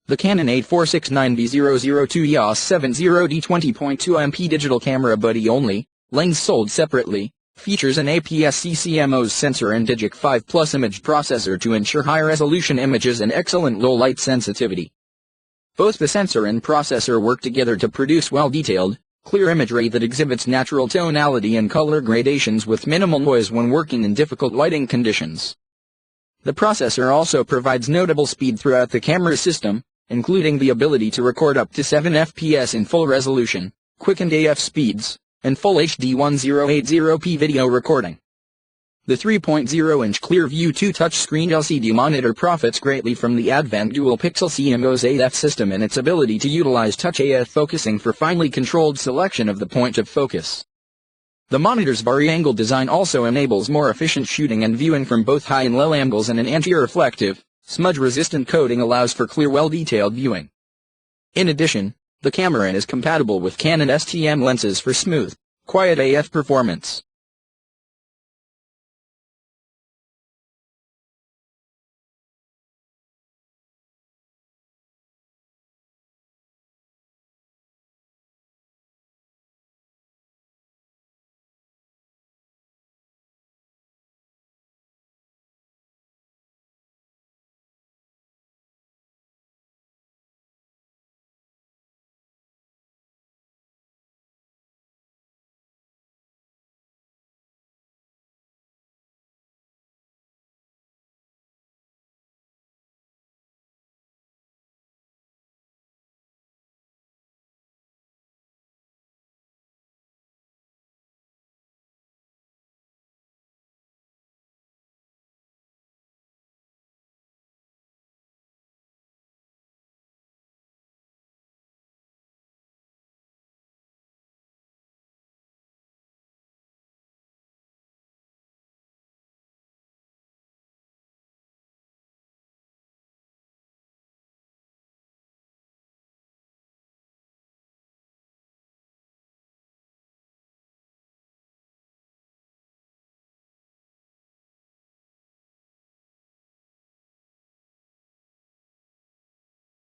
The Canon 8469B002 EOS 70D 20.2MP digital camera body only, lens sold separately, features an APS-C CMOS sensor and DIGIC 5 Plus image processor to ensure high-resolution images and excellent low-light sensitivity. Both the sensor and processor work together to produce well-detailed, clear imagery that exhibits natural tonality and color gradations with minimal noise when working in difficult lighting conditions. The processor also provides notable speed throughout the camera system, including the ability to record up to 7 FPS in full resolution, quickened AF speeds, and full HD 1080p video recording. The 3.0-inch Clearview 2 touchscreen LCD monitor profits greatly from the advanced Dual Pixel CMOS AF system and its ability to utilize Touch AF focusing for finely controlled selection of the point of focus. The monitor's vari-angle design also enables more efficient shooting and viewing from both high and low angles, and an anti-reflective, smudge-resistant coating allows for clear, well-detailed viewing. In addition, the camera is compatible with Canon STM lenses for smooth, quiet AF performance.